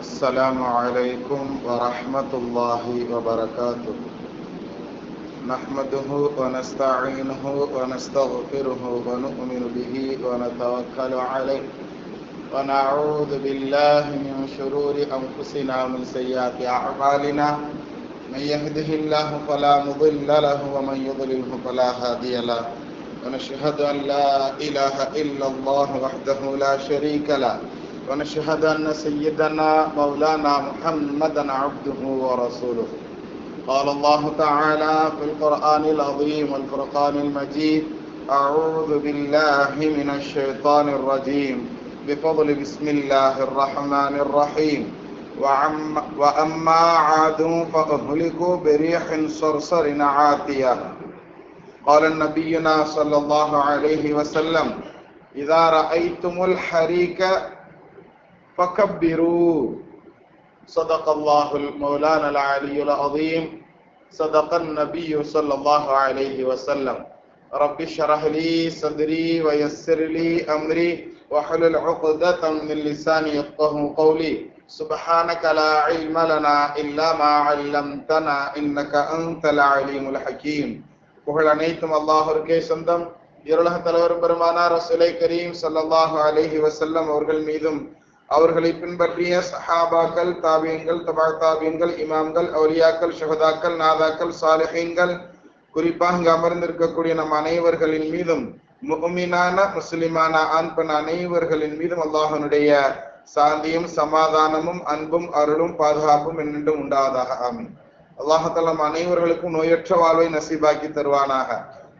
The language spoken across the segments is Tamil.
السلام عليكم ورحمة الله وبركاته. نحمده ونستعينه ونستغفره ونؤمن به ونتوكل عليه ونعوذ بالله من شرور أنفسنا ومن سيئات أعمالنا. من يهده الله فلا مضل له ومن يضلله فلا هادي له. ونشهد أن لا إله إلا الله وحده لا شريك له ونشهد أن سيدنا مولانا محمدا عبده ورسوله. قال الله تعالى في القرآن العظيم والفرقان المجيد: أعوذ بالله من الشيطان الرجيم بفضل بسم الله الرحمن الرحيم. وأما عاد فأهلكوا بريح صرصر عاتية. قال نبينا صلى الله عليه وسلم: إذا رأيتم الحريق فكبروا. صدق الله المولانا العلي العظيم. صدق النبي صلى الله عليه وسلم. رب اشرح لي صدري ويسر لي أمري واحلل عقدة من لساني يفقهوا قولي. سبحانك لا علم لنا إلا ما علمتنا إنك أنت العليم الحكيم. புகழ் அனைத்தும் அல்லாஹ்வுக்கே சொந்தம். இருளக தலைவர் பெருமானார் ரசூலை கரீம் ஸல்லல்லாஹு அலைஹி வஸல்லம் அவர்கள் மீதும் அவர்களை பின்பற்றிய சஹாபாக்கள், தாபியீன்கள், தபா தாபியீன்கள், இமாம்கள், அவுலியாக்கள், ஷஹதாக்கள், நாதாக்கள், சாலிஹீன்கள், குறிப்பாக இங்கு அமர்ந்திருக்கக்கூடிய நம் அனைவர்களின் மீதும், முஃமினான முஸ்லிமான ஆண் பெண் அனைவர்களின் மீதும் அல்லாஹ்வுடைய சாந்தியும் சமாதானமும் அன்பும் அருளும் பாதுகாப்பும் என்னென்றும் உண்டாவதாக. ஆமீன். அல்லாஹ் தஆலா நம் அனைவர்களுக்கும் நோயற்ற வாழ்வை நசீபாக்கி தருவானாக.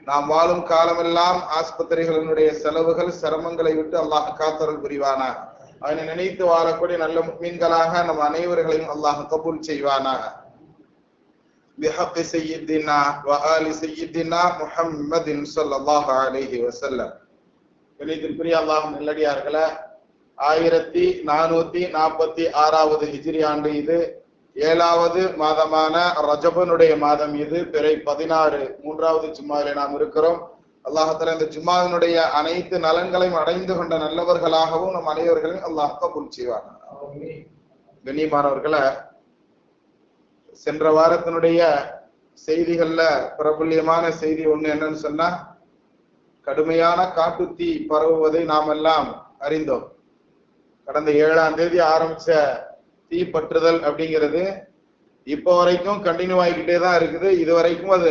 நாம் வாழும் காலமெல்லாம் ஆஸ்பத்திரிகளினுடைய செலவுகள் சிரமங்களை விட்டு அல்லாஹ் காத்தருள் புரிவானாக. அவனை நினைத்து வாழக்கூடிய நல்ல முஃமின்களாக நம் அனைவர்களையும் அல்லாஹ் கபூல் செய்வானாக. பிஹக்கி சய்யிதினா வ ஆலி சய்யிதினா முஹம்மதின் ஸல்லல்லாஹு அலைஹி வஸல்லம். கணிதத்திற்குரிய அல்லாஹ் நல்லடியார்களே, 1446வது ஹிஜ்ரி ஆண்டு இது. 7வது மாதமான ரஜபனுடைய மாதம் இது. பிறை 16 3வது ஜும்மாவிலே நாம் இருக்கிறோம். அல்லாஹ் தஆலா இந்த ஜும்மாவினுடைய அனைத்து நலன்களையும் அடைந்து கொண்ட நல்லவர்களாகவும் நம் அனைவர்களையும் அல்லாஹ் கபூல் செய்வார். கண்ணியமானவர்களே, சென்ற வாரத்தினுடைய செய்திகள்ல பிரபல்யமான செய்தி ஒண்ணு என்னன்னு சொன்னா, கடுமையான காட்டுத்தீ பரவுவதை நாம் எல்லாம் அறிந்தோம். கடந்த 7ஆம் தேதி ஆரம்பிச்ச தீ பற்றுதல் அப்படிங்கிறது இப்போ வரைக்கும் கண்டினியூ ஆகிக்கிட்டே தான் இருக்குது. இதுவரைக்கும் அது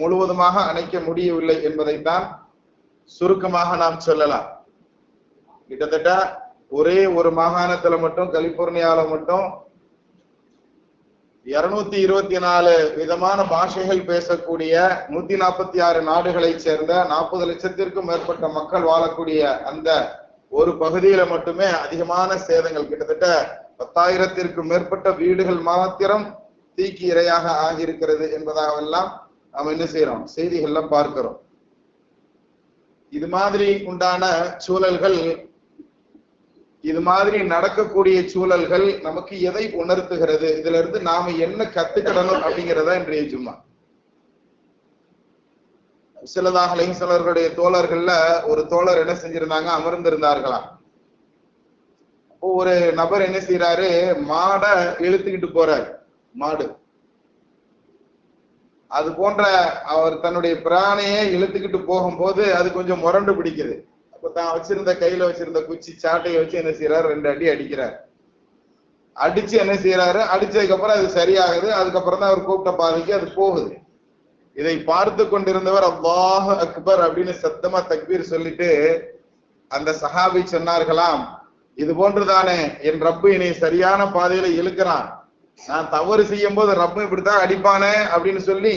முழுவதுமாக அணைக்க முடியவில்லை என்பதைத்தான் சுருக்கமாக நாம் சொல்லலாம். கிட்டத்தட்ட ஒரே ஒரு மாகாணத்துல மட்டும், கலிபோர்னியால மட்டும் 224 விதமான பாஷைகள் பேசக்கூடிய 146 நாடுகளை சேர்ந்த 40 லட்சத்திற்கும் மேற்பட்ட மக்கள் வாழக்கூடிய அந்த ஒரு பகுதியில மட்டுமே அதிகமான சேதங்கள், கிட்டத்தட்ட 10,000த்திற்கும் மேற்பட்ட வீடுகள் மாத்திரம் தீக்கு இரையாக ஆகியிருக்கிறது என்பதாகவெல்லாம் நாம் என்ன செய்யறோம், செய்திகள்ல பார்க்கிறோம். இது மாதிரி உண்டான சூழல்கள், இது மாதிரி நடக்கக்கூடிய சூழல்கள் நமக்கு எதை உணர்த்துகிறது, இதுல இருந்து நாம என்ன கத்துக்கிடணும் அப்படிங்கிறத இன்றைய ஜும்மா. சிலர்களுடைய தோழர்கள்ல ஒரு தோழர் என்ன செஞ்சிருந்தாங்க, அமர்ந்திருந்தார்களாம். ஒரு நபர் என்ன செய்யறாரு, மாடை இழுத்துக்கிட்டு போறாரு. மாடு அது போன்ற அவர் தன்னுடைய பிராணையை இழுத்துக்கிட்டு போகும்போது அது கொஞ்சம் முரண்டு பிடிக்குது. அப்ப தான் வச்சிருந்த கையில வச்சிருந்த குச்சி சாட்டையை வச்சு என்ன செய்யறாரு, 2 அடி அடிக்கிறார். அடிச்சு என்ன செய்யறாரு, அடிச்சதுக்கு அப்புறம் அது சரியாகுது. அதுக்கப்புறம் தான் அவர் கூப்பிட்ட பாதைக்கு அது போகுது. இதை பார்த்து கொண்டிருந்தவர் அல்லாஹ் அக்பர் அப்படின்னு சத்தமா தக்பீர் சொல்லிட்டு அந்த சஹாபி சொன்னார்களாம், இது போன்றுதானே என் ரப்பு என்னை சரியான பாதையில இழுக்கிறான், நான் தவறு செய்யும் போது ரப்பு இப்படித்தான் அடிப்பானே அப்படின்னு சொல்லி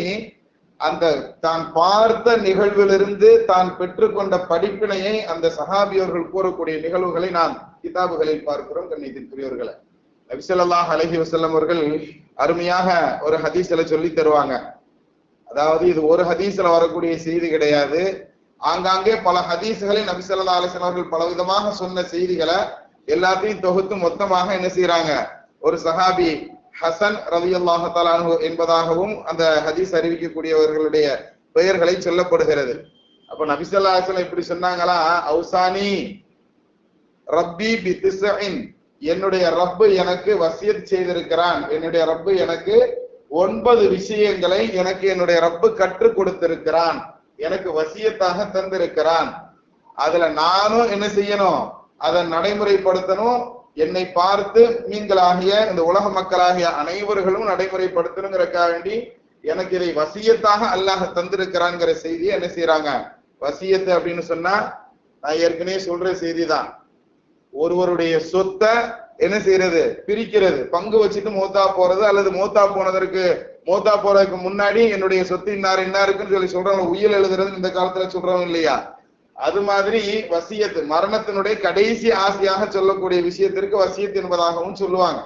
அந்த தான் பார்த்த நிகழ்விலிருந்து தான் பெற்றுக்கொண்ட படிப்பினையை அந்த சஹாபியர்கள் கூறக்கூடிய நிகழ்வுகளை நாம் கிதாபுகளில் பார்க்கிறோம். கண்ணியத்திற்குரியவர்களை, நபி ஸல்லல்லாஹு அலைஹி வஸல்லம் அவர்கள் அருமையாக ஒரு ஹதீஸ்ல சொல்லி தருவாங்க. அதாவது இது ஒரு ஹதீஸ்ல வரக்கூடிய செய்தி கிடையாது. ஆங்காங்கே பல ஹதீஸ்களை நபி ஸல்லல்லாஹு அலைஹி வஸல்லம் அவர்கள் பலவிதமாக சொன்ன செய்திகளை எல்லாத்தையும் தொகுத்து மொத்தமாக என்ன செய்யறாங்க, ஒரு சஹாபி ஹசன் ரலியல்லாஹு தஆலா அன்ஹு என்பதாகவும் அந்த ஹதீஸ் அறிவிக்கக்கூடியவர்களுடைய பெயர்களை சொல்லப்படுகிறது. அப்ப நபி ஸல்லல்லாஹு அலைஹி வஸல்லம் இப்படி சொன்னாங்களா, அவுசானி ரப்பி பி திஸ்இன் என்னுடைய ரப்பு எனக்கு வசியத் செய்திருக்கிறான். என்னுடைய ரப்பு எனக்கு 9 விஷயங்களை எனக்கு என்னுடைய ரப்பு கற்றுக் கொடுத்திருக்கிறான், எனக்கு வசியத்தாக தந்திருக்கிறான். அதுல நானும் என்ன செய்யணும், அதை நடைமுறைப்படுத்தணும். என்னை பார்த்து மீன்களாகிய இந்த உலக மக்களாகிய அனைவர்களும் நடைமுறைப்படுத்தணுங்கிறக்காக வேண்டி எனக்கு இதை வசியத்தாக அல்லாஹ் தந்திருக்கிறான்ங்கிற செய்தியை என்ன செய்யறாங்க. வசியத்து அப்படின்னு சொன்னா நான் ஏற்கனவே சொல்ற செய்தி தான். ஒருவருடைய சொத்தை என்ன செய்யறது, பிரிக்கிறது, பங்கு வச்சுட்டு மூத்தா போறது, அல்லது மூத்தா போறதுக்கு முன்னாடி என்னுடைய சொத்து இன்னாருக்குன்னு சொல்லி சொல்றவங்க உயில் எழுதுறது இந்த காலத்துல சொல்றவங்க இல்லையா. அது மாதிரி வசியத்து மரணத்தினுடைய கடைசி ஆசையாக சொல்லக்கூடிய விஷயத்திற்கு வசியத்து என்பதாகவும் சொல்லுவாங்க.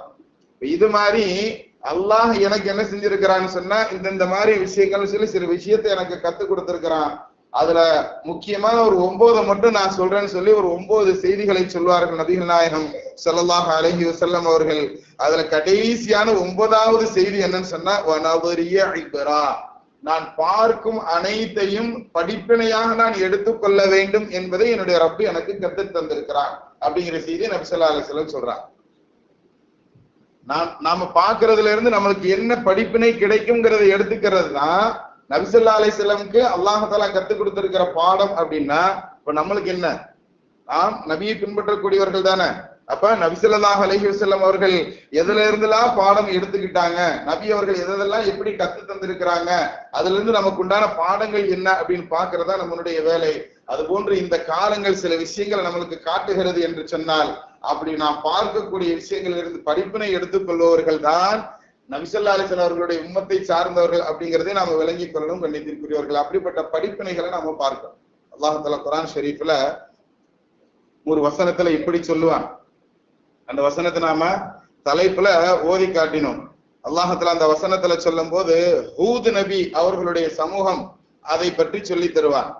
இது மாதிரி அல்லாஹ் எனக்கு என்ன செஞ்சிருக்கிறான்னு சொன்னா இந்த மாதிரி விஷயங்கள் சொல்லி சில விஷயத்தை எனக்கு கத்துக் கொடுத்திருக்கிறான். அதுல முக்கியமான ஒரு 9 மட்டும் நான் சொல்றேன்னு சொல்லி ஒரு 9 செய்திகளை சொல்வார்கள் நபிகள் நாயகம் ஸல்லல்லாஹு அலைஹி வஸல்லம் அவர்கள். அதுல கடைசியான 9வது செய்தி என்னன்னு சொன்னா வனவரிய இப்ரா, நான் பார்க்கும் அனைத்தையும் படிப்பினையாக நான் எடுத்துக்கொள்ள வேண்டும் என்பதை என்னுடைய ரப்பு எனக்கு கத்து தந்திருக்கிறான் அப்படிங்கிற செய்தியை நபி ஸல்லல்லாஹு அலைஹி வஸல்லம் சொல்றாங்க. நாம பாக்குறதுல இருந்து நம்மளுக்கு என்ன படிப்பினை கிடைக்கும்ங்கிறத எடுத்துக்கிறது தான் நபி ஸல்லல்லாஹு அலைஹி வஸல்லம்க்கு அல்லாஹ் தஆலா கத்துக் கொடுத்திருக்கிற பாடம். அப்படின்னா இப்ப நம்மளுக்கு என்ன, நாம் நபியை பின்பற்றக்கூடியவர்கள் தானே. அப்ப நபி ஸல்லல்லாஹு அலைஹி வஸல்லம் அவர்கள் எதுல இருந்தெல்லாம் பாடம் எடுத்துக்கிட்டாங்க, நபி அவர்கள் எதெல்லாம் எப்படி கத்து தந்திருக்கிறாங்க, அதுல இருந்து நமக்கு உண்டான பாடங்கள் என்ன அப்படின்னு பாக்குறதா நம்மளுடைய வேலை. அது போன்று இந்த காலங்கள் சில விஷயங்களை நம்மளுக்கு காட்டுகிறது என்று சொன்னால் அப்படி நாம் பார்க்கக்கூடிய விஷயங்களில் இருந்து படிப்பினை எடுத்துக்கொள்பவர்கள் தான் நபி ஸல்லல்லாஹு அலைஹி வஸல்லம் அவர்களுடைய உம்மத்தை சார்ந்தவர்கள் அப்படிங்கிறதை நாம விளங்கிக் கொள்ளணும், கண்ணியத்திற்குரியவர்கள். அப்படிப்பட்ட படிப்பினைகளை நாம பார்க்கிறோம். அல்லாஹ் தஆலா குர்ஆன் ஷரீஃப்ல ஒரு வசனத்துல இப்படி சொல்லுவான். அந்த வசனத்தை நாம தலைப்புல ஓதி காட்டினோம். அல்லாஹ் தஆலா அந்த வசனத்துல சொல்லும் போது ஹூத் நபி அவர்களுடைய சமூகம் அதை பற்றி சொல்லி தருவான்.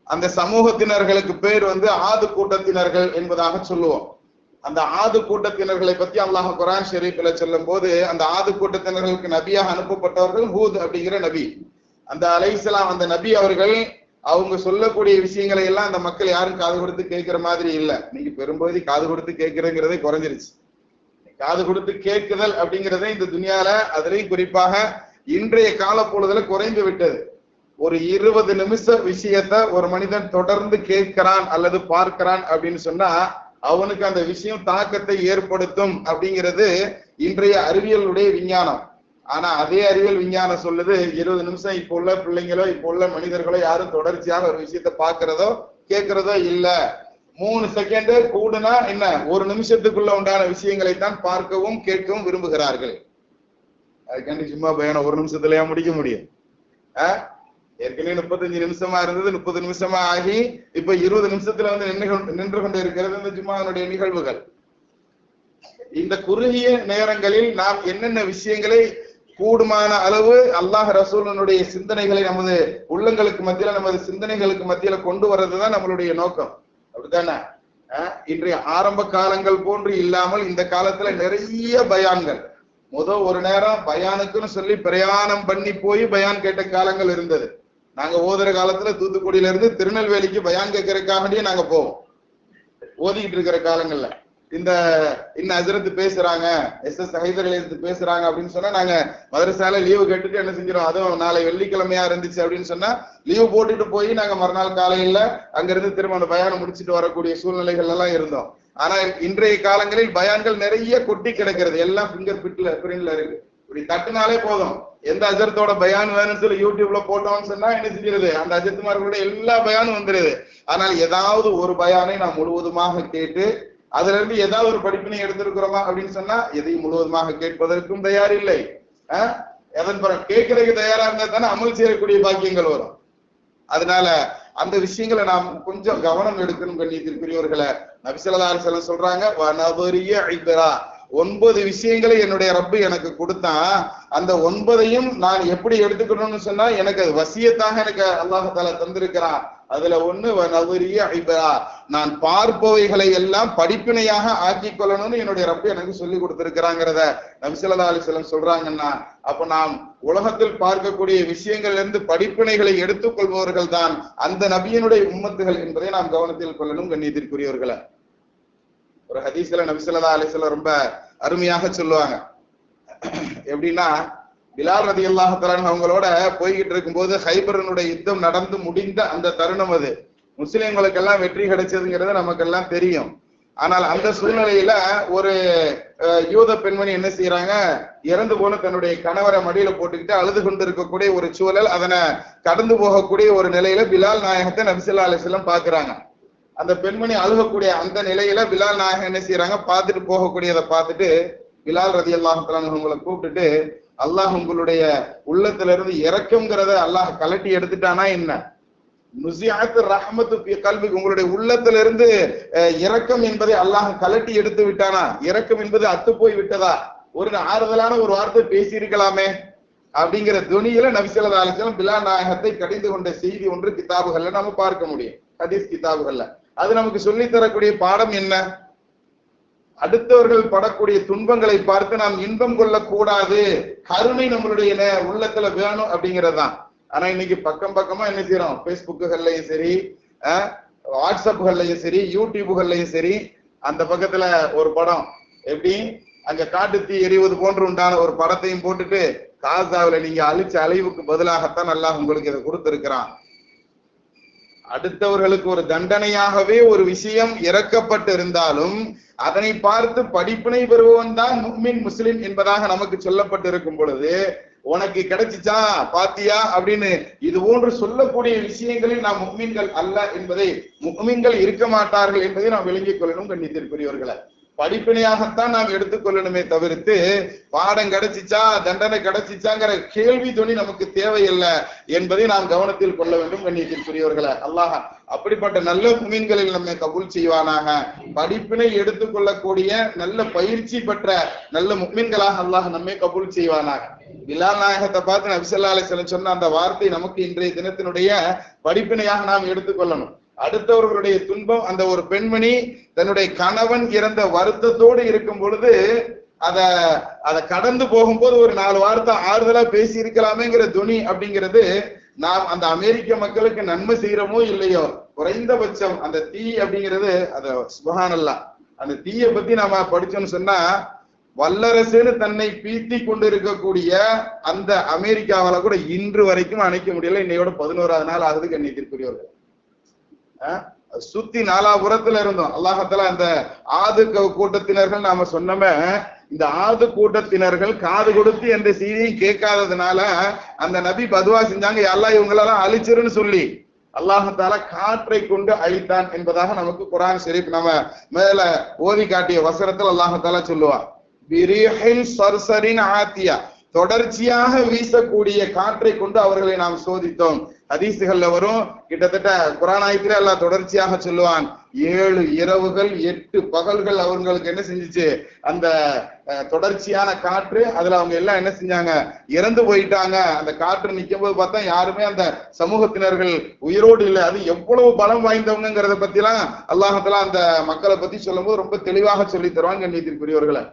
அந்த சமூகத்தினர்களுக்கு பேர் ஆது கூட்டத்தினர்கள் என்பதாக சொல்லுவோம். அந்த ஆது கூட்டத்தினர்களை பத்தி அல்லாஹ் குர்ஆன் ஷரீஃப்ல சொல்லும் போது அந்த ஆது கூட்டத்தினர்களுக்கு நபியாக அனுப்பப்பட்டவர்கள் ஹூத் அப்படிங்கிற நபி. அந்த அலைஹிஸ்ஸலாம் அந்த நபி அவர்கள் அவங்க சொல்லக்கூடிய விஷயங்களை எல்லாம் அந்த மக்கள் யாரும் காது கொடுத்து கேட்கிற மாதிரி இல்ல. இன்னைக்கு பெரும்பகுதி காது கொடுத்து கேட்கிறங்கிறதே குறைஞ்சிருச்சு. காது கொடுத்து கேட்குதல் அப்படிங்கிறதே இந்த துனியால அதுலயும் குறிப்பாக இன்றைய கால பொழுதுல குறைந்து விட்டது. ஒரு 20 நிமிஷ விஷயத்த ஒரு மனிதன் தொடர்ந்து கேட்கிறான் அல்லது பார்க்கிறான் அப்படின்னு சொன்னா அவனுக்கு அந்த விஷயம் தாக்கத்தை ஏற்படுத்தும் அப்படிங்கிறது இன்றைய அறிவியலுடைய விஞ்ஞானம். ஆனா அதே அறிவியல் விஞ்ஞானம் சொல்லுது 20 நிமிஷம் இப்ப உள்ள பிள்ளைங்களோ இப்ப உள்ள மனிதர்களோ யாரும் தொடர்ச்சியாக ஒரு விஷயத்த பாக்குறதோ கேட்கிறதோ இல்ல. 3 செகண்ட் கூடுனா என்ன, 1 நிமிஷத்துக்குள்ள உண்டான விஷயங்களை தான் பார்க்கவும் கேட்கவும் விரும்புகிறார்கள். அதுக்காண்டி சும்மா பயானம் 1 நிமிஷத்துலயா முடிக்க முடியும்? ஏற்கனவே 35 நிமிஷமா இருந்தது 30 நிமிஷமா ஆகி இப்ப 20 நிமிஷத்துல நின்று கொண்டு இருக்கிறது இந்த ஜும்மாவுடைய நிகழ்வுகள். இந்த குறுகிய நேரங்களில் நாம் என்னென்ன விஷயங்களை கூடுமான அளவு அல்லாஹ் ரசூலுடைய சிந்தனைகளை நமது உள்ளங்களுக்கு மத்தியில நமது சிந்தனைகளுக்கு மத்தியில கொண்டு வர்றதுதான் நம்மளுடைய நோக்கம். அப்படித்தானே? இன்றைய ஆரம்ப காலங்கள் போன்று இல்லாமல் இந்த காலத்துல நிறைய பயான்கள். ஒரு நேரம் பயானுக்குன்னு சொல்லி பிரயாணம் பண்ணி போய் பயான் கேட்ட காலங்கள் இருந்தது. நாங்க ஓதுற காலத்துல தூத்துக்குடியில இருந்து திருநெல்வேலிக்கு பயான் கேட்கறதுக்காகவே நாங்க போவோம். ஓதிக்கிட்டு இருக்கிற காலங்கள்ல இந்த ஹஜ்ரத் பேசுறாங்க, எஸ் ஹைதர் அலி பேசுறாங்க அப்படின்னு சொன்னா நாங்க மதரசால லீவு கேட்டுட்டு என்ன செஞ்சிடும், அதுவும் நாளை வெள்ளிக்கிழமையா இருந்துச்சு அப்படின்னு சொன்னா லீவு போட்டுட்டு போய் நாங்க மறுநாள் காலையில அங்க இருந்து திரும்ப அந்த பயானம் முடிச்சுட்டு வரக்கூடிய சூழ்நிலைகள் எல்லாம் இருந்தோம். ஆனா இன்றைய காலங்களில் பயான்கள் நிறைய கொட்டி கிடக்கிறது. எல்லாம் பிரிண்ட்ல இருக்கு. இப்படி தட்டுனாலே போதும், எந்த அஜரத்தோட பயான் வேணும்னு சொல்லி யூடியூப்ல போட்டோம்னு சொன்னா என்ன செஞ்சிருது, அந்த அஜரத்துமார்களுடைய எல்லா பயானும் வந்துருது. ஆனால் ஏதாவது ஒரு பயானை நாம் முழுவதுமாக கேட்டு அதுல இருந்து ஏதாவது ஒரு படிப்பினை எடுத்திருக்கிறோமா அப்படின்னு சொன்னா எதையும் முழுவதுமாக கேட்பதற்கும் தயார் இல்லை. எதன் பிறகு கேட்கறதுக்கு தயாரா இருந்தா தானே அமல் செய்யக்கூடிய பாக்கியங்கள் வரும். அதனால அந்த விஷயங்களை நாம் கொஞ்சம் கவனம் எடுக்கணும். கண்ணியத்திற்குரியவர்களை நபி ஸல்லல்லாஹு அலைஹி வஸல்லம் சொல்றாங்க, வனவரிய இப்ரா, 9 விஷயங்களை என்னுடைய ரப்பு எனக்கு கொடுத்தான். அந்த 9ஐயும் நான் எப்படி எடுத்துக்கணும்னு சொன்னா எனக்கு அது வசியத்தாக எனக்கு அல்லாஹ் தஆலா தந்திருக்கிறான். அதுல ஒண்ணு வனவரிய இப்ரா, நான் பார்ப்பவைகளை எல்லாம் படிப்பினையாக ஆக்கி கொள்ளணும்னு என்னுடைய ரப்பு எனக்கு சொல்லி கொடுத்திருக்கிறாங்கிறத நபி ஸல்லல்லாஹு அலைஹி வஸல்லம் சொல்றாங்கன்னா, அப்ப நாம் உலகத்தில் பார்க்கக்கூடிய விஷயங்கள்ல இருந்து படிப்பினைகளை எடுத்துக்கொள்பவர்கள் தான் அந்த நபியினுடைய உம்மத்துகள் என்பதை நாம் கவனத்தில் கொள்ளணும். கண்ணியத்திற்குரியவர்களை ஒரு ஹதீஸ்ல நபி ஸல்லல்லாஹு அலைஹி வஸல்லம் ரொம்ப அருமையாக சொல்லுவாங்க. எப்படின்னா, பிலால் ரலியல்லாஹு தஆலா அவங்களோட போய்கிட்டு இருக்கும்போது ஹைபரனுடைய யுத்தம் நடந்து முடிந்த அந்த தருணம் அது. முஸ்லிம்களுக்கெல்லாம் வெற்றி கிடைச்சதுங்கிறது நமக்கெல்லாம் தெரியும். ஆனால் அந்த சூழ்நிலையில ஒரு யூத பெண்மணி என்ன செய்யறாங்க, இறந்து போன தன்னுடைய கணவரை மடியில போட்டுக்கிட்டு அழுது கொண்டு இருக்கக்கூடிய ஒரு சூழல், அதனை கடந்து போகக்கூடிய ஒரு நிலையில பிலால் நாயகத்தை நபி ஸல்லல்லாஹு அலைஹி வஸல்லம் பாக்குறாங்க. அந்த பெண்மணி அழுகக்கூடிய அந்த நிலையில பிலால் நாயகம் என்ன செய்யறாங்க, பார்த்துட்டு போகக்கூடியதை பார்த்துட்டு பிலால் ரலியல்லாஹு தஆலா அவங்களை கூப்பிட்டுட்டு, அல்லாஹ் உங்களுடைய உள்ளத்துல இருந்து இரக்கம்ங்கிறத அல்லாஹ் கலட்டி எடுத்துட்டானா என்ன, நுசிஅத் ரஹ்மத்து ஃபீ கல்பிக், உங்களுடைய உள்ளத்துல இருந்து இரக்கம் என்பதை அல்லாஹ் கலட்டி எடுத்து விட்டானா, இரக்கம் என்பது அத்து போய் விட்டதா, ஒரு ஆறுதலான ஒரு வார்த்தை பேசி இருக்கலாமே அப்படிங்கிற துணியில நபி ஸல்லல்லாஹு அலைஹி வஸல்லம் பிலால் நாயகத்தை கடிந்து கொண்ட செய்தி ஒன்று கிதாபுகள்ல நம்ம பார்க்க முடியும், ஹதீஸ் கிதாபுகள்ல. அது நமக்கு சொல்லி தரக்கூடிய பாடம் என்ன, அடுத்தவர்கள் படக்கூடிய துன்பங்களை பார்த்து நாம் இன்பம் கொள்ளக்கூடாது, கருணை நம்மளுடைய உள்ளத்துல வேணும் அப்படிங்கறதுதான். ஆனா இன்னைக்கு பக்கம் பக்கமா என்ன செய்யறோம், பேஸ்புக்குகள்லயும் சரி, வாட்ஸ்அப்புகள்லயும் சரி, யூடியூபுகள்லயும் சரி, அந்த பக்கத்துல ஒரு படம் எப்படி அங்க காட்டு தீ எரிவது போன்று உண்டான ஒரு படத்தையும் போட்டுட்டு, காசாவில நீங்க அழிச்ச அழிவுக்கு பதிலாகத்தான் அல்லாஹ் உங்களுக்கு இதை கொடுத்திருக்கிறான். அடுத்தவர்களுக்கு ஒரு தண்டனையாகவே ஒரு விஷயம் இறக்கப்பட்டு இருந்தாலும் அதனை பார்த்து படிப்பினை பெறுபவன் தான் முஃமின் முஸ்லிம் என்பதாக நமக்கு சொல்லப்பட்டு இருக்கும் பொழுது, உனக்கு கிடைச்சிச்சா பாத்தியா அப்படின்னு இது போன்று சொல்லக்கூடிய விஷயங்களில் நாம் முஃமின்கள் அல்ல என்பதை, முஃமின்கள் இருக்க மாட்டார்கள் என்பதை நாம் விளங்கிக் கொள்ளணும். கண்ணியத்திற்குரியவர்களை, படிப்பினையாகத்தான் நாம் எடுத்துக்கொள்ளணுமே தவிர்த்து பாடம் கிடைச்சிச்சா தண்டனை கிடைச்சிச்சாங்கிற கேள்வி துணி நமக்கு தேவையில்லை என்பதை நாம் கவனத்தில் கொள்ள வேண்டும். கண்ணியத்திற்குரியவர்களை, அல்லாஹ் அப்படிப்பட்ட நல்ல முஃமின்களில் நம்மை கபூல் செய்வானாக. படிப்பினை எடுத்துக்கொள்ளக்கூடிய நல்ல பயிற்சி பெற்ற நல்ல முஃமின்களாக அல்லாஹ் நம்மை கபூல் செய்வானாக. பிலால் நாயகத்தை பார்த்து நபி ஸல்லல்லாஹு அலைஹி வஸல்லம் சொன்ன அந்த வார்த்தை நமக்கு இன்றைய தினத்தினுடைய படிப்பினையாக நாம் எடுத்துக்கொள்ளணும். அடுத்தவர்களுடைய துன்பம், அந்த ஒரு பெண்மணி தன்னுடைய கணவன் இறந்த வருத்தத்தோடு இருக்கும் பொழுது அதை கடந்து போகும்போது ஒரு 4 வார்த்தை ஆறுதலா பேசி இருக்கலாமேங்கிற துணி அப்படிங்கிறது, நாம் அந்த அமெரிக்க மக்களுக்கு நன்மை செய்யறோமோ இல்லையோ, குறைந்தபட்சம் அந்த தீ அப்படிங்கிறது, அத சுப்ஹானல்லாஹ், அந்த தீயை பத்தி நாம படிச்சோம்னு சொன்னா, வல்லரசுன்னு தன்னை பீத்தி கொண்டு இருக்கக்கூடிய அந்த அமெரிக்காவால கூட இன்று வரைக்கும் அணைக்க முடியல. இன்னையோட 11வது நாள் ஆகுது. கண்ணியத்திற்குரியவர்கள், சுத்தி நாலாபுரத்துல இருந்தோம். அல்லாஹ்தாலா அந்த ஆது கூட்டத்தினர்கள் நாம சொன்னோமே, இந்த ஆது கூட்டத்தினர்கள் காது கொடுத்து எந்த செய்தியை கேட்காததுனால அந்த நபி பதுவா செஞ்சாங்க, அல்லாஹ் இவங்களெல்லாம் அழிச்சிருன்னு சொல்லி. அல்லாஹ்தாலா காற்றை கொண்டு அழித்தான் என்பதாக நமக்கு குர்ஆன் ஷரீஃப் நம்ம மேல ஓதி காட்டிய வசனத்தில் அல்லாஹ்தாலா சொல்லுவார், பிரிஹின் சர்சரின் ஆத்தியா, தொடர்ச்சியாக வீசக்கூடிய காற்றை கொண்டு அவர்களை நாம் சோதித்தோம். ஹதீசுகள்ல வரும், கிட்டத்தட்ட குர்ஆன் ஆயத்திலே அல்லாஹ் தொடர்ச்சியாக சொல்லுவான், 7 இரவுகள் 8 பகல்கள் அவங்களுக்கு என்ன செஞ்சுச்சு, அந்த தொடர்ச்சியான காற்று, அதுல அவங்க எல்லாம் என்ன செஞ்சாங்க, இறந்து போயிட்டாங்க. அந்த காற்று நிற்கும் போது பார்த்தா யாருமே அந்த சமூகத்தினர்கள் உயிரோடு இல்லை. அது எவ்வளவு பலம் வாய்ந்தவங்கிறத பத்தி எல்லாம் அல்லாஹ்தாலா அந்த மக்களை பத்தி சொல்லும் போது ரொம்ப தெளிவாக சொல்லி தருவாங்க. கண்ணியத்திற்குரியவர்களை,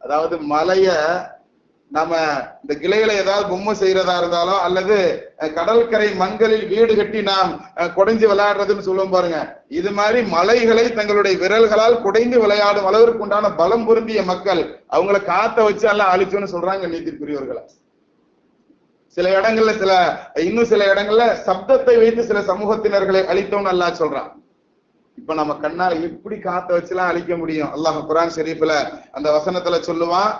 அதாவது மலைய நம்ம இந்த கிளைகளை ஏதாவது பொம்மை செய்யறதா இருந்தாலும், அல்லது கடற்கரை மண்களில் வீடு கட்டி நாம் குடைஞ்சு விளையாடுறதுன்னு சொல்லுவோம் பாருங்க, இது மாதிரி மலைகளை தங்களுடைய விரல்களால் குடைந்து விளையாடும் அளவிற்கு உண்டான பலம் பொருந்திய மக்கள், அவங்கள காத்த வச்சு எல்லாம் அழிச்சோன்னு சொல்றாங்க. நீதிக்குரியவர்களை, சில இடங்கள்ல இன்னும் சில இடங்கள்ல சப்தத்தை வைத்து சில சமூகத்தினர்களை அழித்தோம்னு அல்லாஹ் சொல்றான். இப்ப நம்ம கண்ணால எப்படி காத்த வச்சுலாம் அழிக்க முடியும்? அல்லாஹ் குர்ஆன் ஷரீஃப்ல அந்த வசனத்துல சொல்லுவான்,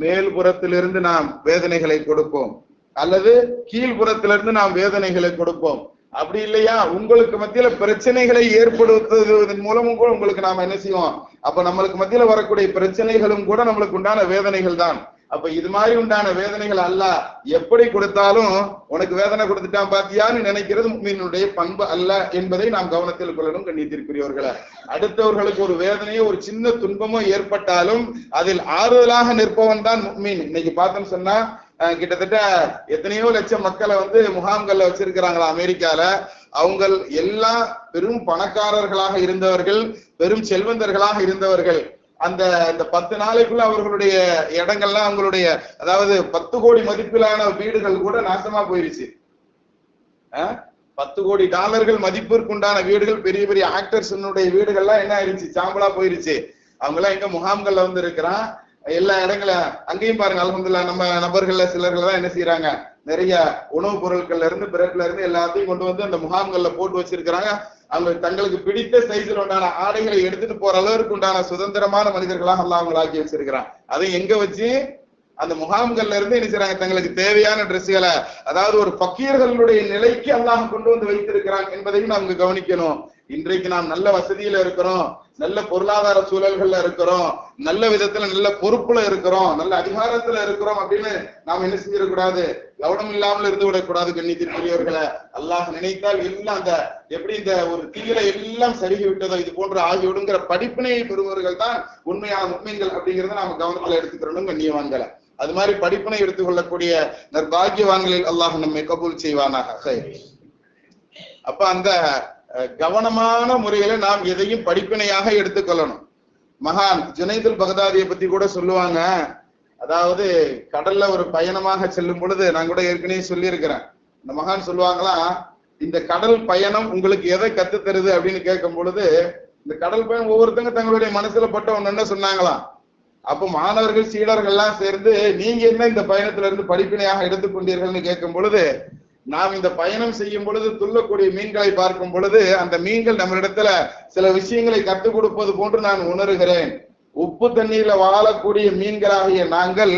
மேல்புறத்திலிருந்து நாம் வேதனைகளை கொடுப்போம், அல்லது கீழ்புறத்திலிருந்து நாம் வேதனைகளை கொடுப்போம். அப்படி இல்லையா, உங்களுக்கு மத்தியில பிரச்சனைகளை ஏற்படுத்துவதன் மூலமும் கூட உங்களுக்கு நாம என்ன செய்வோம், அப்ப நம்மளுக்கு மத்தியில வரக்கூடிய பிரச்சனைகளும் கூட நம்மளுக்கு உண்டான வேதனைகள் தான். அப்ப இது மாதிரி உண்டான வேதனைகள் அல்லாஹ் எப்படி கொடுத்தாலும் உனக்கு வேதனை கொடுத்துட்டான் பாத்தியான்னு நினைக்கிறது முஃமினுடைய பண்பு அல்ல என்பதை நாம் கவனத்தில் கொள்ளணும். கண்ணியத்திற்குரியவர்களை, அடுத்தவர்களுக்கு ஒரு வேதனையோ ஒரு சின்ன துன்பமோ ஏற்பட்டாலும் அதில் ஆறுதலாக நிற்பவன் தான் முஃமின். இன்னைக்கு பார்த்தோம்னு சொன்னா கிட்டத்தட்ட எத்தனையோ லட்சம் மக்களை முகாம்கள்ல வச்சிருக்கிறாங்களா அமெரிக்கால. அவங்க எல்லாம் பெரும் பணக்காரர்களாக இருந்தவர்கள், பெரும் செல்வந்தர்களாக இருந்தவர்கள். அந்த 10 நாளைக்குள்ள அவர்களுடைய இடங்கள்லாம், அவங்களுடைய அதாவது 10 கோடி மதிப்பிலான வீடுகள் கூட நாசமா போயிருச்சு. $10 கோடி மதிப்பிற்குண்டான வீடுகள், பெரிய பெரிய ஆக்டர்ஸ் வீடுகள்லாம் என்ன ஆயிருச்சு, சாம்பலா போயிருச்சு. அவங்க எல்லாம் எங்க முகாம்கள்ல வந்து இருக்கிறான். எல்லா இடங்களும் அங்கேயும் பாருங்க, அல்ஹம்துலில்லாஹ் நம்ம நபர்கள்ல சிலர்கள் தான் என்ன செய்யறாங்க, நிறைய உணவுப் பொருட்கள்ல இருந்து பிரெட்ல இருந்து எல்லாத்தையும் கொண்டு வந்து அந்த முகாம்கள்ல போட்டு வச்சிருக்கிறாங்க. அவங்க தங்களுக்கு பிடித்த சைஸ்ல உண்டான ஆடைகளை எடுத்துட்டு போற அளவுக்கு உண்டான சுதந்திரமான மனிதர்களாக அல்லாஹ் அவங்களை ஆக்கி வச்சிருக்கிறான். அதை எங்க வச்சு அந்த முகாம்கள்ல இருந்து என்ன செய்யறாங்க, தங்களுக்கு தேவையான டிரெஸ்களை, அதாவது ஒரு பக்கீர்களுடைய நிலைக்கு அல்லாஹ் கொண்டு வந்து வைத்திருக்கிறான் என்பதையும் நாம் கவனிக்கணும். இன்றைக்கு நாம் நல்ல வசதியில இருக்கிறோம், நல்ல பொருளாதார சூழல்கள்ல இருக்கிறோம், நல்ல விதத்துல நல்ல பொறுப்புல இருக்கிறோம், நல்ல அதிகாரத்துல இருக்கிறோம் அப்படின்னு நாம் என்ன செஞ்சிடக்கூடாது, கவனம் இல்லாமல் இருந்து விடக்கூடாது. கண்ணியத்திற்குரியவர்களை, அல்லாஹ் நினைத்தால் எல்லாம் அந்த எப்படி இந்த ஒரு தீயில எல்லாம் சருகி விட்டதோ இது போன்ற ஆகிவிடுங்கிற படிப்பினையை பெறுபவர்கள் தான் உண்மையான முஃமின்கள் அப்படிங்கறத நாம கவனத்துல எடுத்துக்கிறோம் கண்ணியவான்களை. அது மாதிரி படிப்பினை எடுத்துக்கொள்ளக்கூடிய நற்பாக்கியவான்களில் அல்லாஹ் நம்மை கபூல் செய்வானாக. அப்ப அந்த கவனமான முறையில நாம் எதையும் படிப்பினையாக எடுத்துக்கொள்ளணும். மகான் ஜுனைதுல் பகதாதியை பத்தி கூட சொல்லுவாங்க. அதாவது கடல்ல ஒரு பயணமாக செல்லும் பொழுது, நான் கூட ஏற்கனவே சொல்லி இருக்கிறேன், இந்த மகான் சொல்லுவாங்களா, இந்த கடல் பயணம் உங்களுக்கு எதை கத்து தருது அப்படின்னு கேட்கும் பொழுது, இந்த கடல் பயணம் ஒவ்வொருத்தங்க தங்களுடைய மனசுல பட்ட ஒண்ணு சொன்னாங்களாம். அப்ப மாணவர்கள் சீடர்கள் எல்லாம் சேர்ந்து நீங்க என்ன இந்த பயணத்துல இருந்து படிப்பினையாக எடுத்துக்கொண்டீர்கள்னு கேட்கும் பொழுது, நாம் இந்த பயணம் செய்யும் பொழுது துள்ளக்கூடிய மீன்களை பார்க்கும் பொழுது அந்த மீன்கள் நம்மளிடத்துல சில விஷயங்களை கற்றுக் கொடுப்பது போன்று நான் உணர்கிறேன். உப்பு தண்ணீர்ல வாழக்கூடிய மீன்களாகிய நாங்கள்,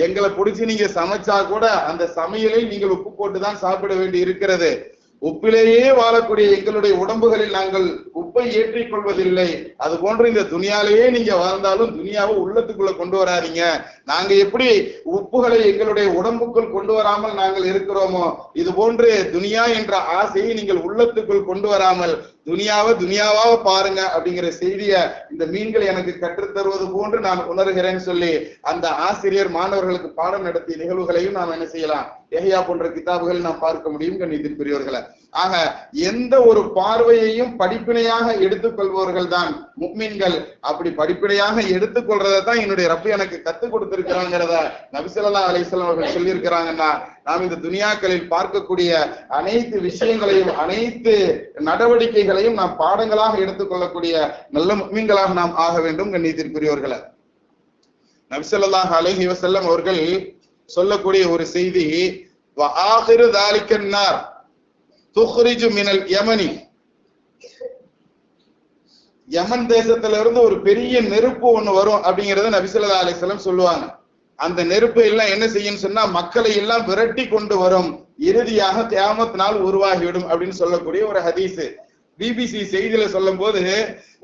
எங்களை பிடிச்சி நீங்க சமைச்சா கூட அந்த சமையலில் நீங்கள் உப்பு போட்டுதான் சாப்பிட வேண்டி இருக்கிறது. உப்பிலேயே வாழக்கூடிய எங்களுடைய உடம்புகளில் நாங்கள் உப்பை ஏற்றிக் கொள்வதில்லை. அது போன்று இந்த துனியாலேயே நீங்க வாழ்ந்தாலும் துனியாவை உள்ளத்துக்குள்ள கொண்டு வராதீங்க. நாங்க எப்படி உப்புகளை எங்களுடைய உடம்புக்குள் கொண்டு வராமல் நாங்கள் இருக்கிறோமோ, இது போன்று துனியா என்ற ஆசையை நீங்கள் உள்ளத்துக்குள் கொண்டு வராமல் துனியாவா பாருங்க அப்படிங்கிற செய்திய இந்த மீன்கள் எனக்கு கற்றுத்தருவது போன்று நான் உணர்கிறேன்னு சொல்லி அந்த ஆசிரியர் மாணவர்களுக்கு பாடம் நடத்திய நிகழ்வுகளையும் நாம் என்ன செய்யலாம், எஹ்யா போன்ற கிதாபுகள் நாம் பார்க்க முடியும் கண்ணியத்திற்குரியவர்களை. ஆக எந்த ஒரு பார்வையையும் படிப்பினையாக எடுத்துக்கொள்பவர்கள் தான் முஃமின்கள். அப்படி படிப்பினையாக எடுத்துக்கொள்றதை தான் என்னுடைய ரப்பு எனக்கு கத்துக் கொடுத்திருக்கிறாங்கிறத நபி ஸல்லல்லாஹு அலைஹி வஸல்லம் அவர்கள் சொல்லி இருக்கிறாங்கன்னா, நாம் இந்த துனியாக்களில் பார்க்கக்கூடிய அனைத்து விஷயங்களையும் அனைத்து நடவடிக்கைகளையும் நாம் பாடங்களாக எடுத்துக்கொள்ளக்கூடிய நல்ல முஃமின்களாக நாம் ஆக வேண்டும் கண்ணியத்திற்குரியவர்களை. நபி ஸல்லல்லாஹு அலைஹி வஸல்லம் அவர்கள் சொல்லக்கூடிய ஒரு செய்தி, வஆகிரு தாலிகன் நார் துக்ரிஜு மினல் யமனி, யமன் தேசத்துல இருந்து ஒரு பெரிய நெருப்பு ஒண்ணு வரும் அப்படிங்கறத நபி ஸல்லல்லாஹு அலைஹி வஸல்லம் சொல்லுவாங்க. அந்த நெருப்பு எல்லாம் என்ன செய்யும் சொன்னா மக்களை எல்லாம் விரட்டி கொண்டு வரும், இறுதியாக கியாமத் நாள் உருவாகிவிடும் அப்படின்னு சொல்லக்கூடிய ஒரு ஹதீஸ். பிபிசி செய்தியில சொல்லும் போது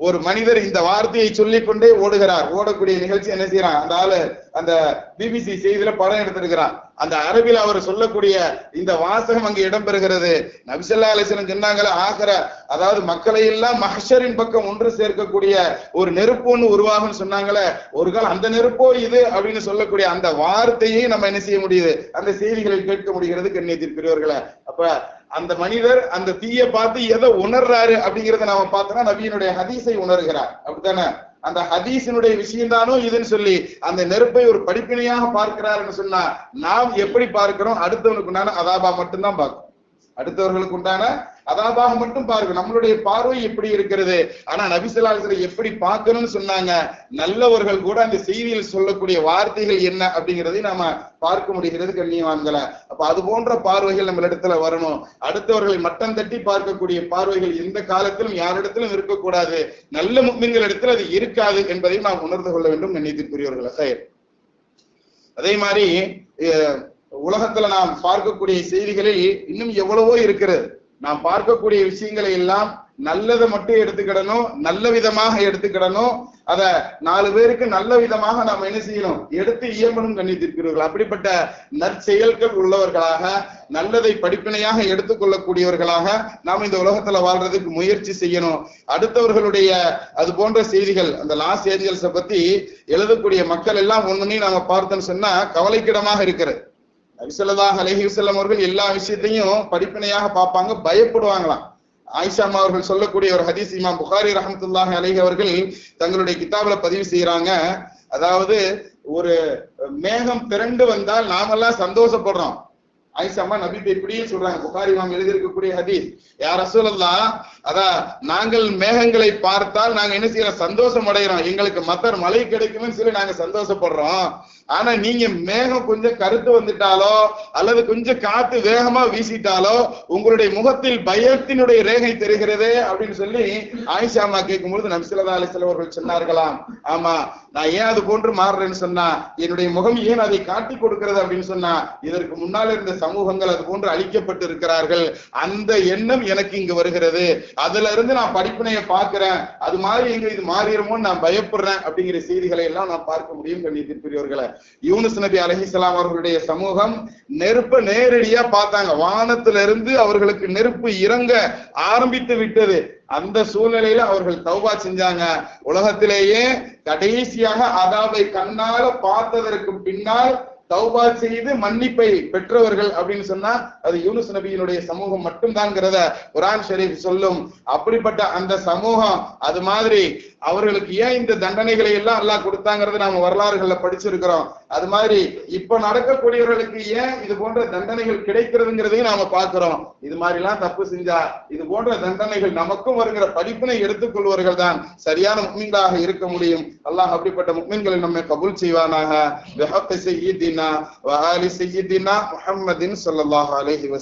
ஒரு மனிதர் இந்த வார்த்தையை சொல்லிக் கொண்டே ஓடுகிறார். ஓடக்கூடிய நிகழ்ச்சி என்ன செய்யறான், அந்த ஆளு அந்த பிபிசி செய்தியில படம் எடுத்திருக்கிறான். அந்த அரபில் அவர் சொல்லக்கூடிய இந்த வாசகம் அங்கு இடம்பெறுகிறது. நபி ஸல்லல்லாஹு அலைஹி வஸல்லம் சொன்னாங்களே, ஆகிற அதாவது மக்களை எல்லாம் மஹ்ஷரின் பக்கம் ஒன்று சேர்க்கக்கூடிய ஒரு நெருப்பு ஒன்று உருவாகும் சொன்னாங்களே, ஒரு கால் அந்த நெருப்போ இது அப்படின்னு சொல்லக்கூடிய அந்த வார்த்தையை நம்ம என்ன செய்ய முடியுது, அந்த செய்திகளில் கேட்க முடிகிறது கண்ணியத்திற்குரியவர்களை. அப்ப அந்த மனிதர் அந்த தீயை பார்த்து எதை உணர்றாரு அப்படிங்கறத நாம பார்த்தோம்னா நபியினுடைய ஹதீஸை உணர்கிறார். அப்படித்தானே, அந்த ஹதீஸினுடைய விஷயம் தானோ இதுன்னு சொல்லி அந்த நெருப்பை ஒரு படிப்பினையாக பார்க்கிறாருன்னு சொன்னா, நாம் எப்படி பார்க்கிறோம், அடுத்தவனுக்கு உண்டான அதாபா மட்டும்தான் பார்க்கிறோம். அடுத்தவர்களுக்கு உண்டான அதாபாக மட்டும் பார்க்கணும். நம்மளுடைய பார்வை எப்படி இருக்கிறது. ஆனா நபி ஸல்லல்லாஹு அலைஹி வஸல்லம் எப்படி பார்க்கணும்னு சொன்னாங்க, நல்லவர்கள் கூட அந்த செய்தியில் சொல்லக்கூடிய வார்த்தைகள் என்ன அப்படிங்கிறதை நாம பார்க்க முடிகிறது கண்ணியவான்களை. அப்ப அது போன்ற பார்வைகள் நம்ம இடத்துல வரணும். அடுத்தவர்களை மட்டம் தட்டி பார்க்கக்கூடிய பார்வைகள் எந்த காலத்திலும் யாரிடத்திலும் இருக்கக்கூடாது. நல்ல முஃமின்கள் இடத்துல அது இருக்காது என்பதையும் நாம் உணர்ந்து கொள்ள வேண்டும் கண்ணியத்திற்குரியவர்களை. அதே மாதிரி உலகத்துல நாம் பார்க்கக்கூடிய செய்திகளில் இன்னும் எவ்வளவோ இருக்கிறது. நாம் பார்க்கக்கூடிய விஷயங்களை எல்லாம் நல்லதை மட்டும் எடுத்துக்கிடணும், நல்ல விதமாக எடுத்துக்கிடணும். அத 4 பேருக்கு நல்ல விதமாக நாம் என்ன செய்யணும், எடுத்து இயம்பணும் கண்ணியத்திற்கிறவர்கள். அப்படிப்பட்ட நற்செயல்கள் உள்ளவர்களாக, நல்லதை படிப்பினையாக எடுத்துக்கொள்ளக்கூடியவர்களாக நாம் இந்த உலகத்துல வாழ்றதுக்கு முயற்சி செய்யணும். அடுத்தவர்களுடைய அது போன்ற செய்திகள், அந்த லாஸ் ஏஞ்சல்ஸை பத்தி எழுதக்கூடிய மக்கள் எல்லாம் ஒண்ணுமே நாம பார்த்தோம்னு சொன்னா கவலைக்கிடமாக இருக்கிறது. நபி ஸல்லல்லாஹு அலைஹி வஸல்லம் அவர்கள் எல்லா விஷயத்தையும் படிப்பினையாக பார்ப்பாங்க, பயப்படுவாங்களாம். ஆயிஷா அம்மா அவர்கள் சொல்லக்கூடிய ஒரு ஹதீஸ் இமாம் புகாரி ரஹ்மத்துல்லாஹி அலைஹி அவர்கள் தங்களுடைய கிதாபுல பதிவு செய்யறாங்க. அதாவது ஒரு மேகம் திரண்டு வந்தால் நாமெல்லாம் சந்தோஷப்படுறோம், ஆயிஷா அம்மா நபிட்ட இப்படியே சொல்றாங்க, புகாரி இமாம் எழுதியிருக்கக்கூடிய ஹதீஸ். யா ரசூலல்லாஹ், அதான் நாங்கள் மேகங்களை பார்த்தால் நாங்க என்ன செய்யறோம், சந்தோஷம் அடைகிறோம், எங்களுக்கு மத்தர் மழை கிடைக்கும்னு சொல்லி நாங்க சந்தோஷப்படுறோம். ஆனா நீங்க மேகம் கொஞ்சம் கருத்து வந்துட்டாலோ அல்லது கொஞ்சம் காத்து வேகமா வீசிட்டாலோ உங்களுடைய முகத்தில் பயத்தினுடைய ரேகை தெரிகிறதே அப்படின்னு சொல்லி ஆயிஷா அம்மா கேட்கும்போது நபி ஸல்லல்லாஹு அலைஹி வஸல்லம் அவர்கள் சொன்னார்களாம், ஆமா நான் ஏன் அது போன்று மாறுறேன்னு சொன்னா, என்னுடைய முகம் ஏன் அதை காட்டி கொடுக்கிறது அப்படின்னு சொன்னா, இதற்கு முன்னால் இருந்த சமூகங்கள் அது போன்று அழிக்கப்பட்டு இருக்கிறார்கள், அந்த எண்ணம் எனக்கு இங்கு வருகிறது, அதுல இருந்து நான் படிப்பினையை பார்க்கிறேன், அது மாதிரி இங்க இது மாறிடுமோன்னு நான் பயப்படுறேன் அப்படிங்கிற செய்திகளை எல்லாம் நான் பார்க்க முடியும். கண்ணியத்திற்குரியவர்களே, யூனுஸ் நபி அலைஹிஸ்ஸலாம் அவர்களுடைய சமூகம் நெருப்பை நேரடியா பார்த்தாங்க, வானத்திலிருந்து அவர்களுக்கு நெருப்பு இறங்க ஆரம்பித்து விட்டது. அந்த சூழ்நிலையில அவர்கள் தௌபா செஞ்சாங்க. உலகத்திலேயே கடைசியாக அதாவை கண்ணால பார்த்ததற்கு பின்னால் தௌபா செய்து மன்னிப்பை பெற்றவர்கள் அப்படின்னு சொன்னா அது யூனுஸ் நபியினுடைய சமூகம் மட்டும்தான்ங்கிறத குர்ஆன் ஷரீஃப் சொல்லும். அப்படிப்பட்ட அந்த சமூகம் அது மாதிரி அவர்களுக்கு ஏன் இந்த தண்டனைகளை எல்லாம் அல்லாஹ் கொடுத்தாங்கிறத நாம வரலாறுகள்ல படிச்சிருக்கிறோம். அது மாதிரி இப்ப நடக்கக்கூடியவர்களுக்கு ஏன் இது போன்ற தண்டனைகள் கிடைக்கிறதுங்கிறதையும் நாம பார்க்கிறோம். இது மாதிரி எல்லாம் தப்பு செஞ்சா இது போன்ற தண்டனைகள் நமக்கும் வருகிற படிப்பினை எடுத்துக்கொள்வர்கள் தான் சரியான முஃமின்களாக இருக்க முடியும். அல்லாஹ் அப்படிப்பட்ட முஃமின்களை நம்மை கபூல் செய்வானாக. பிஹக்கி சய்யிதினா வ ஆலி சய்யிதினா முஹம்மதின் ஸல்லல்லாஹு அலைஹி வஸல்லம்.